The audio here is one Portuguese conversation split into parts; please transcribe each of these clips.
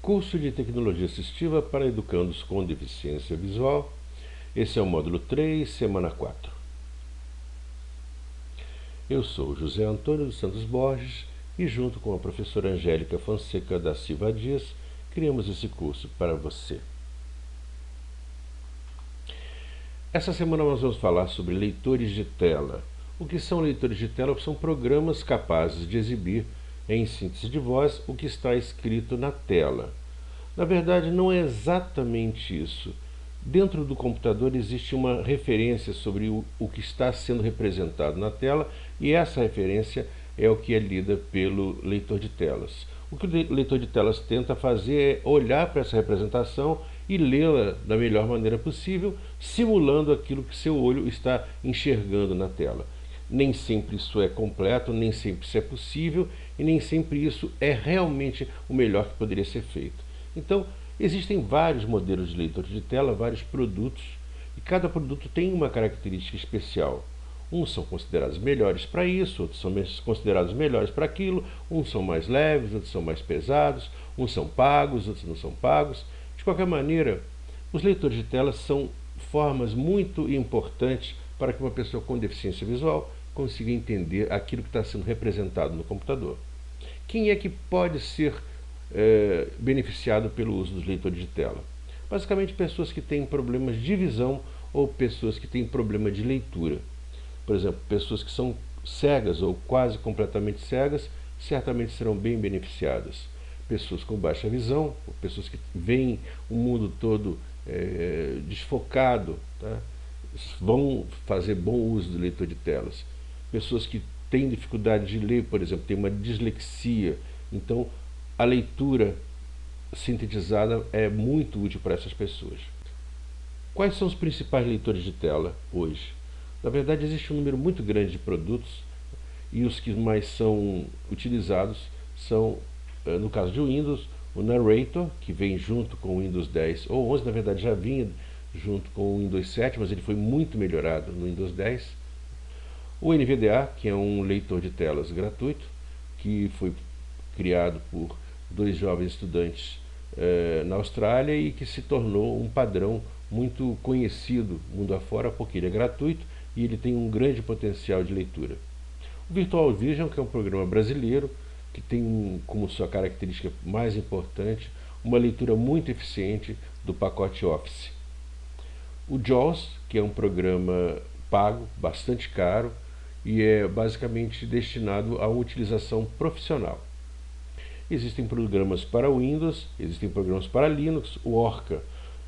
Curso de Tecnologia Assistiva para Educandos com Deficiência Visual. Esse é o módulo 3, semana 4. Eu sou José Antônio dos Santos Borges e, junto com a professora Angélica Fonseca da Silva Dias, criamos esse curso para você. Essa semana nós vamos falar sobre leitores de tela. O que são leitores de tela? São programas capazes de exibir, em síntese de voz, o que está escrito na tela. Na verdade, não é exatamente isso. Dentro do computador existe uma referência sobre o que está sendo representado na tela, e essa referência é o que é lida pelo leitor de telas. O que o leitor de telas tenta fazer é olhar para essa representação e lê-la da melhor maneira possível, simulando aquilo que seu olho está enxergando na tela. Nem sempre isso é completo, nem sempre isso é possível, e nem sempre isso é realmente o melhor que poderia ser feito. Então, existem vários modelos de leitor de tela, vários produtos, e cada produto tem uma característica especial. Uns são considerados melhores para isso, outros são considerados melhores para aquilo, uns são mais leves, outros são mais pesados, uns são pagos, outros não são pagos. De qualquer maneira, os leitores de telas são formas muito importantes para que uma pessoa com deficiência visual consiga entender aquilo que está sendo representado no computador. Quem é que pode ser beneficiado pelo uso dos leitores de tela? Basicamente, pessoas que têm problemas de visão ou pessoas que têm problema de leitura. Por exemplo, pessoas que são cegas ou quase completamente cegas certamente serão bem beneficiadas. Pessoas com baixa visão, ou pessoas que veem o mundo todo desfocado, tá? Vão fazer bom uso do leitor de telas. Pessoas que têm dificuldade de ler, por exemplo, têm uma dislexia, então a leitura sintetizada é muito útil para essas pessoas. Quais são os principais leitores de tela hoje? Na verdade, existe um número muito grande de produtos, e os que mais são utilizados são, no caso de Windows, o Narrator, que vem junto com o Windows 10 ou 11, na verdade já vinha junto com o Windows 7, mas ele foi muito melhorado no Windows 10. O NVDA, que é um leitor de telas gratuito, que foi criado por dois jovens estudantes na Austrália e que se tornou um padrão muito conhecido mundo afora, porque ele é gratuito e ele tem um grande potencial de leitura. O Virtual Vision, que é um programa brasileiro, que tem como sua característica mais importante uma leitura muito eficiente do pacote Office. O JAWS, que é um programa pago, bastante caro, e é basicamente destinado a uma utilização profissional. Existem programas para Windows, existem programas para Linux. O Orca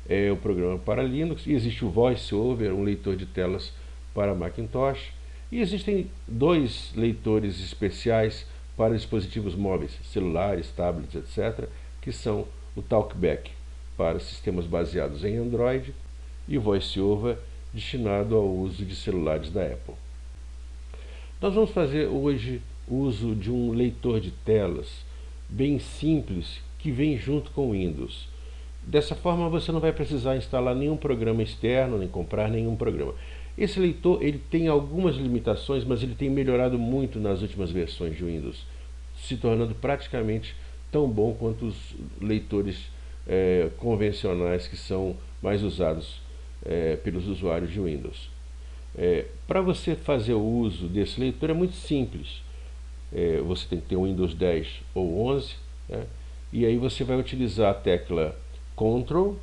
é o programa para Linux, e existe o VoiceOver, um leitor de telas para Macintosh, e existem dois leitores especiais para dispositivos móveis, celulares, tablets, etc., que são o TalkBack para sistemas baseados em Android e o VoiceOver destinado ao uso de celulares da Apple. Nós vamos fazer hoje uso de um leitor de telas bem simples que vem junto com o Windows. Dessa forma você não vai precisar instalar nenhum programa externo, nem comprar nenhum programa. Esse leitor ele tem algumas limitações, mas ele tem melhorado muito nas últimas versões de Windows, se tornando praticamente tão bom quanto os leitores convencionais que são mais usados pelos usuários de Windows. Para você fazer o uso desse leitor é muito simples. Você tem que ter um Windows 10 ou 11, né? E aí você vai utilizar a tecla Ctrl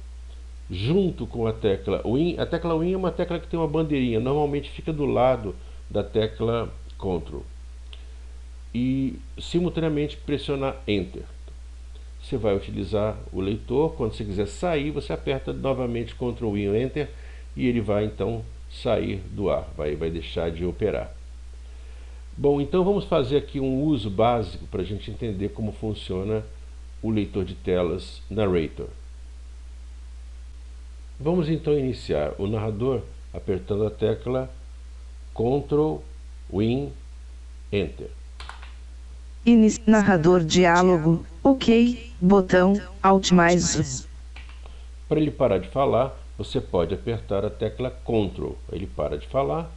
junto com a tecla Win. A tecla Win é uma tecla que tem uma bandeirinha, normalmente fica do lado da tecla Ctrl, e simultaneamente pressionar Enter. Você vai utilizar o leitor. Quando você quiser sair, você aperta novamente Ctrl Win Enter e ele vai então sair do ar, vai deixar de operar. Bom, então vamos fazer aqui um uso básico para a gente entender como funciona o leitor de telas Narrator. Vamos então iniciar o narrador apertando a tecla Ctrl Win Enter. Narrador diálogo, OK, botão, Alt mais Z. Para ele parar de falar, você pode apertar a tecla Ctrl, ele para de falar.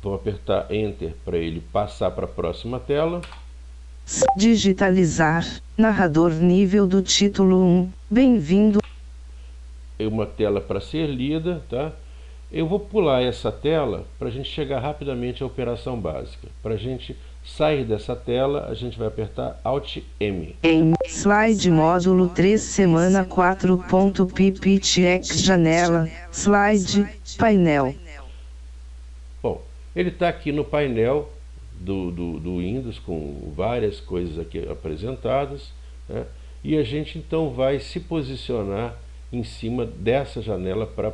Vou apertar Enter para ele passar para a próxima tela. Digitalizar. Narrador nível do título 1. Bem-vindo. É uma tela para ser lida, tá? Eu vou pular essa tela para a gente chegar rapidamente à operação básica. Para a gente sair dessa tela, a gente vai apertar Alt M. Em slide módulo 3 semana 4.pptx janela, slide, painel. Bom, ele está aqui no painel do Windows com várias coisas aqui apresentadas, né? E a gente então vai se posicionar em cima dessa janela para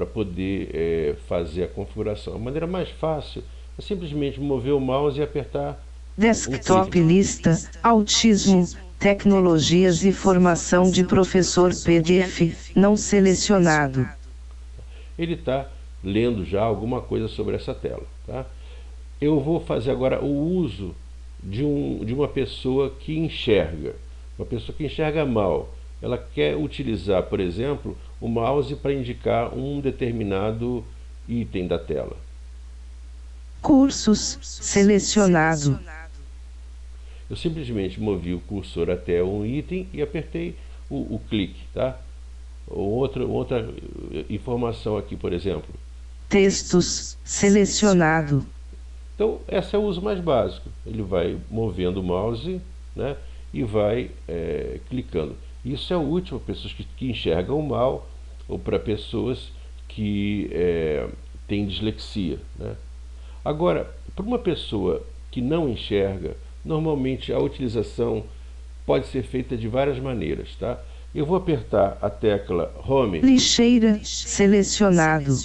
poder fazer a configuração. A maneira mais fácil é simplesmente mover o mouse e apertar Desktop lista, autismo, tecnologias e formação de professor PDF, não selecionado. Ele está lendo já alguma coisa sobre essa tela, tá? Eu vou fazer agora o uso de uma pessoa que enxerga. Uma pessoa que enxerga mal. Ela quer utilizar, por exemplo, o mouse para indicar um determinado item da tela. Cursos, selecionado. Eu simplesmente movi o cursor até um item e apertei o clique, tá? Outra informação aqui, por exemplo. Textos, selecionado. Então, esse é o uso mais básico. Ele vai movendo o mouse, né, e vai clicando. Isso é útil para pessoas que enxergam mal ou para pessoas que têm dislexia, né? Agora, para uma pessoa que não enxerga, normalmente a utilização pode ser feita de várias maneiras, tá? Eu vou apertar a tecla Home. Lixeira, selecionado.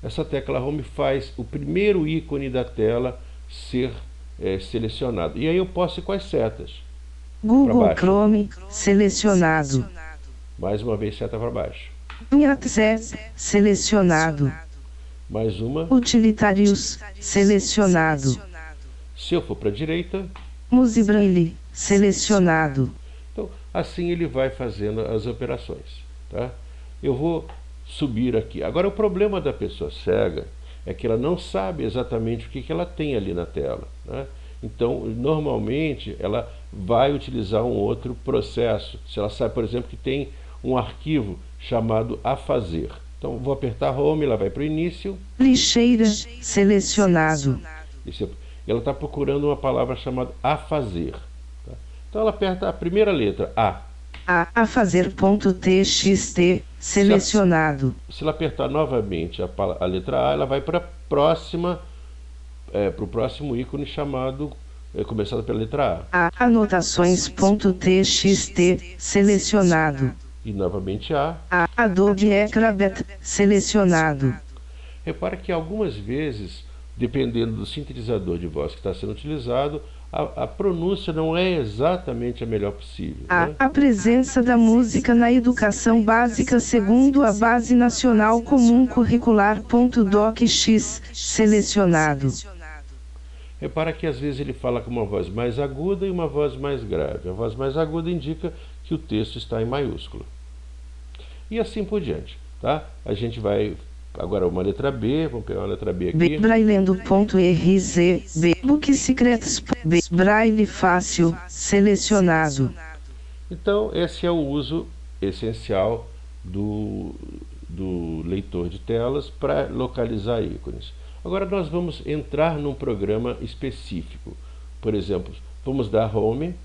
Essa tecla Home faz o primeiro ícone da tela ser selecionado. E aí eu posso ir com as setas. Google Chrome, selecionado. Mais uma vez seta para baixo. WhatsApp, selecionado. Mais uma. Utilitários, selecionado. Se eu for para a direita. Musibraille, selecionado. Então, assim ele vai fazendo as operações, tá? Eu vou subir aqui. Agora, o problema da pessoa cega é que ela não sabe exatamente o que ela tem ali na tela, né? Então, normalmente, ela vai utilizar um outro processo. Se ela sabe, por exemplo, que tem um arquivo chamado a fazer. Então, vou apertar Home, ela vai para o início. Lixeira, selecionado. Ela está procurando uma palavra chamada a fazer. Tá? Então, ela aperta a primeira letra, A. A fazer.txt, selecionado. Se ela apertar novamente a letra A, ela vai para o próximo ícone chamado, começado pela letra A. Anotações.txt, selecionado. E novamente A. Adobe Acrobat, selecionado. Repara que algumas vezes, dependendo do sintetizador de voz que está sendo utilizado, a pronúncia não é exatamente a melhor possível, né? A presença da música na educação básica segundo a Base Nacional Comum Curricular.docx, selecionado. Repara que às vezes ele fala com uma voz mais aguda e uma voz mais grave. A voz mais aguda indica que o texto está em maiúsculo. E assim por diante, tá? A gente vai agora uma letra B, vamos pegar uma letra B aqui. Brailendo.rz, Book Secrets, Braille fácil, selecionado. Então, esse é o uso essencial do leitor de telas para localizar ícones. Agora nós vamos entrar num programa específico. Por exemplo, vamos dar Home.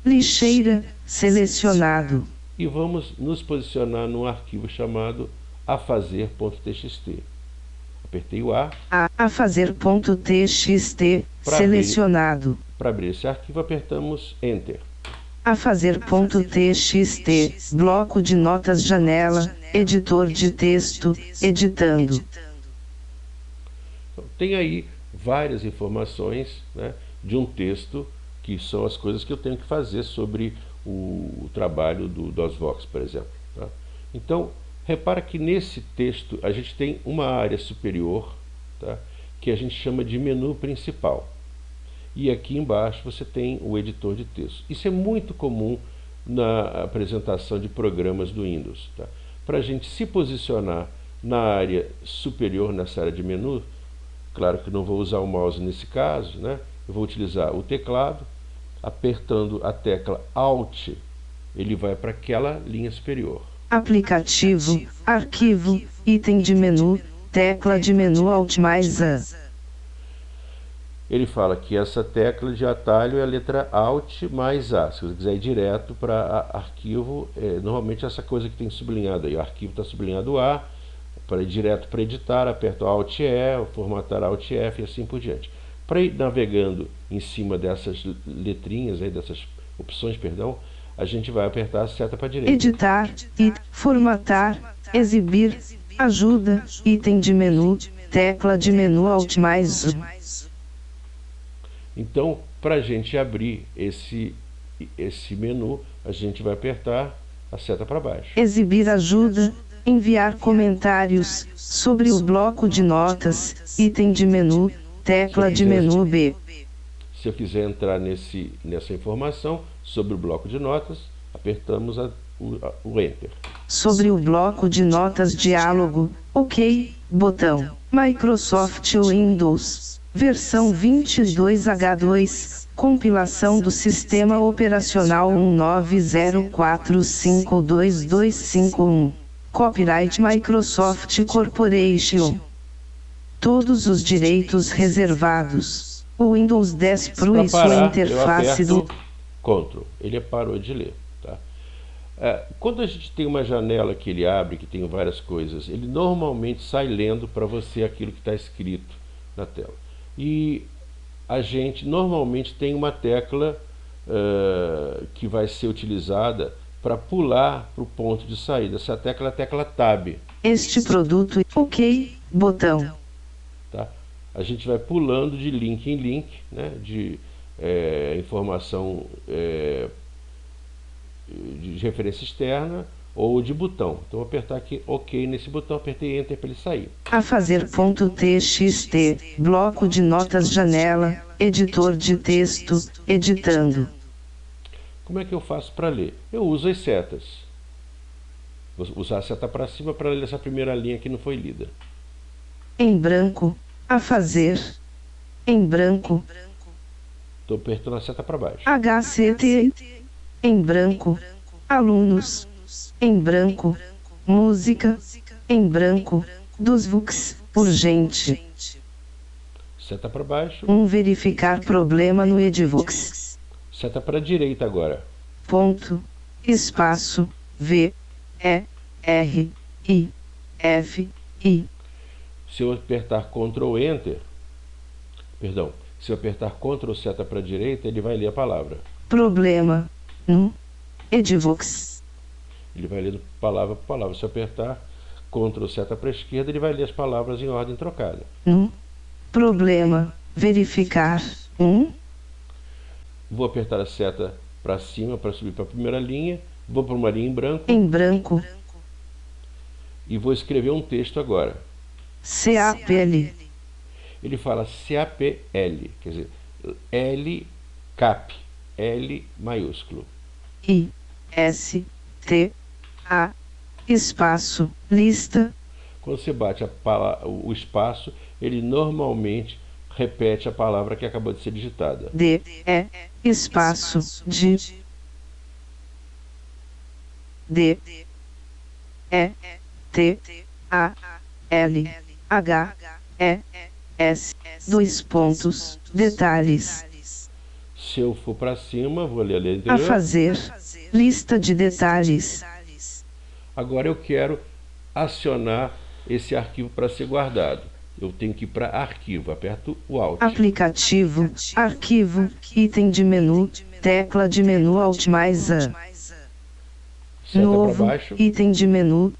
Lixeira, selecionado. E vamos nos posicionar num arquivo chamado afazer.txt. Apertei o A. Afazer.txt, selecionado. Para abrir esse arquivo, apertamos Enter. Afazer.txt, bloco de notas janela, editor de texto, editando. Então, tem aí várias informações, né, de um texto, que são as coisas que eu tenho que fazer sobre o trabalho do DOSVox, por exemplo, tá? Então, repara que nesse texto a gente tem uma área superior, tá, que a gente chama de menu principal. E aqui embaixo você tem o editor de texto. Isso é muito comum na apresentação de programas do Windows, tá? Para a gente se posicionar na área superior, nessa área de menu, claro que não vou usar o mouse nesse caso, né? eu vou utilizar o teclado, apertando a tecla Alt, ele vai para aquela linha superior. Aplicativo, arquivo, item de menu, tecla de menu Alt mais A. Ele fala que essa tecla de atalho é a letra Alt mais A. Se você quiser ir direto para arquivo, normalmente essa coisa que tem sublinhado aí, o arquivo está sublinhado A, para ir direto para editar, aperto Alt E, formatar Alt F e assim por diante. Para ir navegando em cima dessas letrinhas, aí, dessas opções, perdão, a gente vai apertar a seta para a direita. Editar, formatar, exibir, ajuda, item de menu, tecla de menu Alt mais U. Então, para a gente abrir esse menu, a gente vai apertar a seta para baixo. Exibir ajuda, enviar comentários, sobre o bloco de notas, item de menu, tecla de menu B. Se eu quiser entrar nessa informação sobre o bloco de notas, apertamos o Enter. Sobre o bloco de notas diálogo, OK, botão. Microsoft Windows, versão 22H2, compilação do Sistema Operacional 1904522251. Copyright Microsoft Corporation. Todos os direitos reservados. O Windows 10 Pro e sua interface do Ctrl. Ele parou de ler. Tá? Quando a gente tem uma janela que ele abre, que tem várias coisas, ele normalmente sai lendo para você aquilo que está escrito na tela. E a gente normalmente tem uma tecla que vai ser utilizada para pular para o ponto de saída. Essa tecla é a tecla Tab. Este produto, OK, botão. Tá? A gente vai pulando de link em link, né, de informação de referência externa ou de botão. Então vou apertar aqui OK nesse botão, apertei Enter para ele sair. A fazer.txt, bloco de notas janela, editor de texto, editando. Como é que eu faço para ler? Eu uso as setas. Vou usar a seta para cima para ler essa primeira linha que não foi lida. Em branco, a fazer. Em branco. Estou apertando a seta para baixo. HCT. Em branco. Alunos. Em branco. Música. Em branco. Dos VUX. Urgente. Seta para baixo. Verificar problema no Edvux. Seta para a direita agora. Ponto. Espaço. V. E. R. I. F. I. Se eu apertar Ctrl Enter, perdão, se eu apertar Ctrl seta para a direita, ele vai ler a palavra. Problema. No. Edvux. Ele vai ler palavra por palavra. Se eu apertar Ctrl seta para a esquerda, ele vai ler as palavras em ordem trocada. No. Problema. Verificar. Vou apertar a seta para cima para subir para a primeira linha. Vou para uma linha em branco. Em branco. E vou escrever um texto agora. CAPL. Ele fala CAPL, quer dizer, L cap, L maiúsculo. I S T A espaço lista. Quando você bate o espaço, ele normalmente repete a palavra que acabou de ser digitada. D E espaço de D E T A L H E S dois pontos detalhes. Se eu for para cima, vou ler a letra A anterior. fazer lista de detalhes. Agora eu quero acionar esse arquivo para ser guardado. Eu tenho que ir para arquivo, aperto o Alt. Aplicativo, arquivo, item de menu, tecla de menu Alt mais A. Seta Novo, para baixo. item de menu,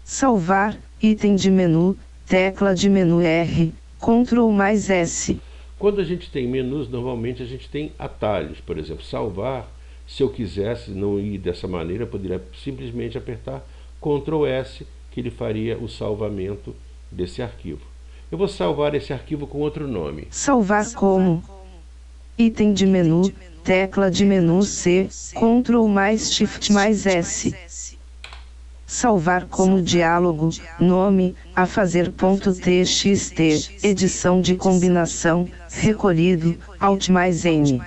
salvar, item de menu, tecla de menu R, Ctrl mais S. Quando a gente tem menus, normalmente a gente tem atalhos. Por exemplo, salvar. Se eu quisesse não ir dessa maneira, eu poderia simplesmente apertar Ctrl S, que ele faria o salvamento desse arquivo. Eu vou salvar esse arquivo com outro nome. Salvar como item de menu, tecla de menu C, Ctrl mais Shift mais S. Salvar como diálogo, nome, a fazer.txt, edição de combinação, recolhido, Alt mais N.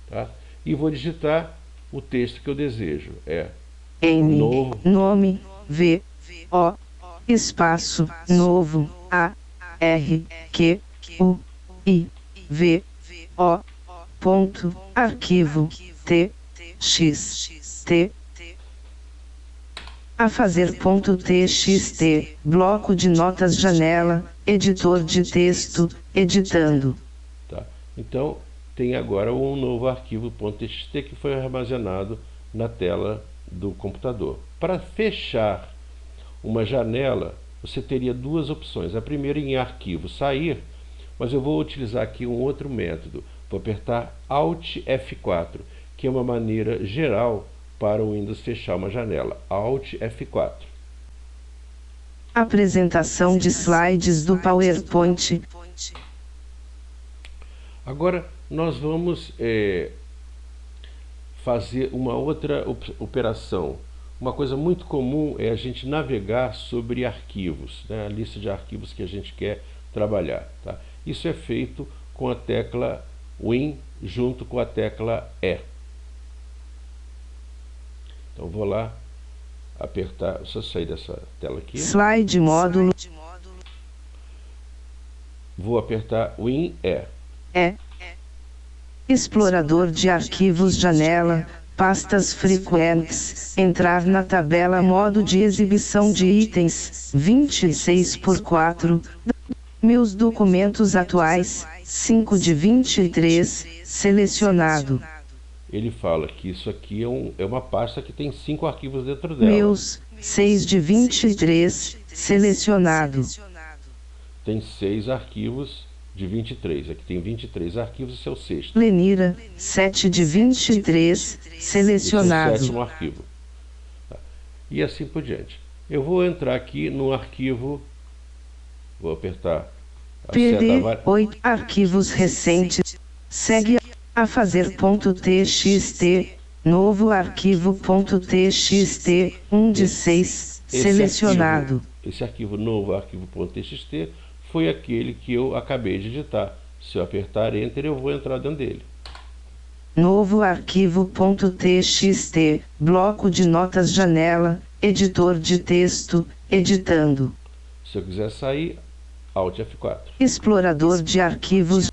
Tá? E vou digitar o texto que eu desejo. N, novo, nome, V, O, espaço, novo, A, R, Q, U, I, V, O, ponto, arquivo, T, X, T, a fazer.txt, bloco de notas janela, editor de texto, editando. tá? Então, tem agora um novo arquivo .txt que foi armazenado na tela do computador. Para fechar uma janela, você teria duas opções. A primeira em arquivo sair, mas eu vou utilizar aqui um outro método. Vou apertar Alt F4, que é uma maneira geral para o Windows fechar uma janela. Alt F4. Apresentação de slides do PowerPoint. Agora nós vamos fazer uma outra operação. Uma coisa muito comum é a gente navegar sobre arquivos, né? A lista de arquivos que a gente quer trabalhar. Tá? Isso é feito com a tecla Win junto com a tecla E. Então vou lá apertar, deixa eu sair dessa tela aqui. Slide módulo. Vou apertar Win E. Explorador de arquivos janela, pastas frequentes, entrar na tabela modo de exibição de itens, 26x4, meus documentos atuais, 5 de 23, selecionado. Ele fala que isso aqui é uma pasta que tem 5 arquivos dentro dela. Meus, 6 de 23, selecionado. Tem 6 arquivos de 23. Aqui tem 23 arquivos, esse é o sexto. Lenira, 7 de 23, selecionado. Esse é o 7º arquivo. Tá. E assim por diante. Eu vou entrar aqui no arquivo, vou apertar a PD, seta 8 arquivos recentes, segue a fazer.txt, novo arquivo.txt, 1 de 6, selecionado. Esse arquivo novo, arquivo.txt, foi aquele que eu acabei de digitar. Se eu apertar Enter, eu vou entrar dentro dele. Novo arquivo.txt, bloco de notas janela, editor de texto, editando. Se eu quiser sair, Alt F4. Explorador de arquivos.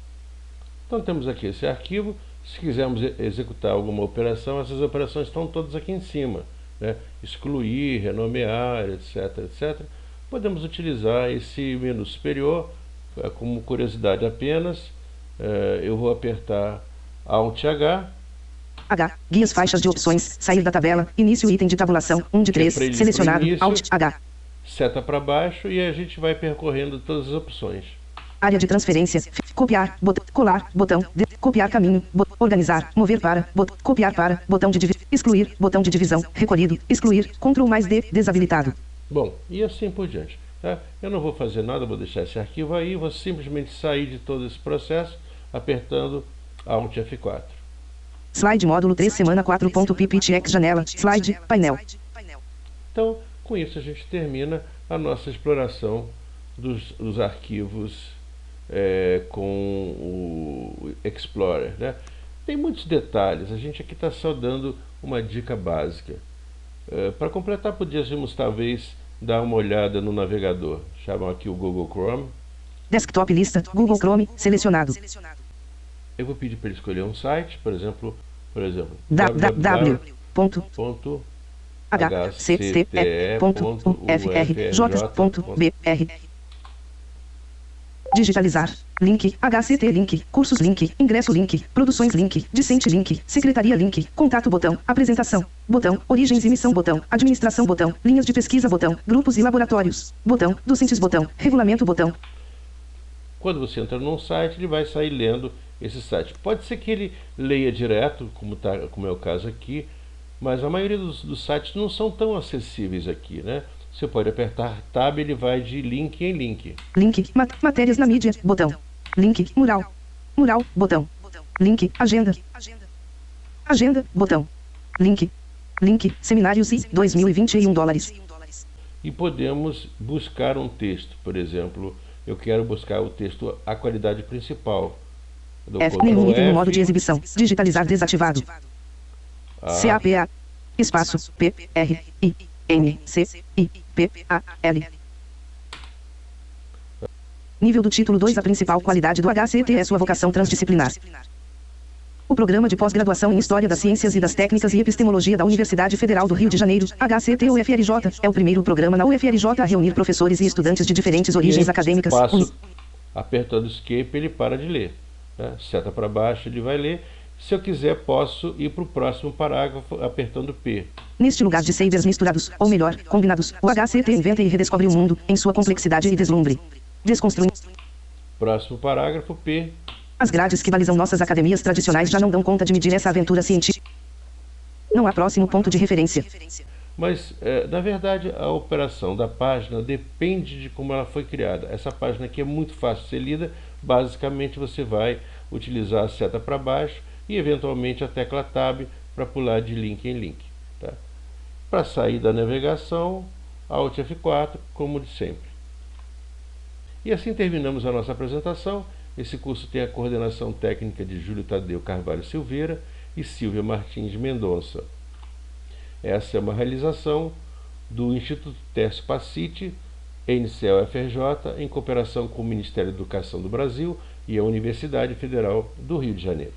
Então temos aqui esse arquivo. Se quisermos executar alguma operação, essas operações estão todas aqui em cima, né? Excluir, renomear, etc, etc. Podemos utilizar esse menu superior como curiosidade apenas. Eu vou apertar Alt H. Guias, faixas de opções, sair da tabela, início item de tabulação, 1 de 3, selecionado, início, Alt H. Seta para baixo e a gente vai percorrendo todas as opções. Área de transferência, copiar, colar, botão, copiar caminho, organizar, mover para, copiar para, botão de divisão, excluir, botão de divisão, recolhido, excluir, Ctrl mais D, desabilitado. Bom, e assim por diante. Tá? Eu não vou fazer nada, vou deixar esse arquivo aí, vou simplesmente sair de todo esse processo apertando Alt F4. Slide módulo 3 semana 4.pptx janela, slide, painel. Então, com isso a gente termina a nossa exploração dos arquivos com o Explorer, né? Tem muitos detalhes, a gente aqui está só dando uma dica básica. Para completar, podíamos talvez dar uma olhada no navegador. Chamam aqui o Google Chrome. Desktop lista, Google Chrome, selecionado. Eu vou pedir para ele escolher um site, por exemplo www.hcte.ufrj.br. Digitalizar. Link, HCT link, cursos link, ingresso link, produções link, discente link, secretaria link, contato botão, apresentação, botão, origens e missão botão, administração botão, linhas de pesquisa botão, grupos e laboratórios, botão, docentes botão, regulamento botão. Quando você entra num site, ele vai sair lendo esse site. Pode ser que ele leia direto, como é o caso aqui, mas a maioria dos sites não são tão acessíveis aqui, né? Você pode apertar Tab, ele vai de link em link. Link, matérias na mídia, botão. Link, mural. Mural, botão. Link, agenda. Agenda, botão. Link, Link, seminários e 2021 dólares. E podemos buscar um texto, por exemplo, eu quero buscar o texto, a qualidade principal. Nenhum item no modo de exibição. Digitalizar desativado. CAPA. Espaço. P. R. I. N. C. I. P. A. L. Nível do título 2. A principal qualidade do HCT é sua vocação transdisciplinar. O Programa de Pós-Graduação em História das Ciências e das Técnicas e Epistemologia da Universidade Federal do Rio de Janeiro, HCT-UFRJ, é o primeiro programa na UFRJ a reunir professores e estudantes de diferentes origens acadêmicas. Apertando Escape, ele para de ler. Né? Seta para baixo, ele vai ler. Se eu quiser, posso ir para o próximo parágrafo apertando P. Neste lugar de sabers misturados, ou melhor, combinados, o HCT inventa e redescobre o mundo, em sua complexidade e deslumbre. Desconstruindo. Próximo parágrafo, P. As grades que balizam nossas academias tradicionais já não dão conta de medir essa aventura científica. Não há próximo ponto de referência. Mas, na verdade, a operação da página depende de como ela foi criada. Essa página aqui é muito fácil de ser lida. Basicamente, você vai utilizar a seta para baixo e, eventualmente, a tecla Tab para pular de link em link. Tá? Para sair da navegação, Alt F4, como de sempre. E assim terminamos a nossa apresentação. Esse curso tem a coordenação técnica de Júlio Tadeu Carvalho Silveira e Silvia Martins Mendonça. Essa é uma realização do Instituto Tércio Pacite, NCE-UFRJ, em cooperação com o Ministério da Educação do Brasil e a Universidade Federal do Rio de Janeiro.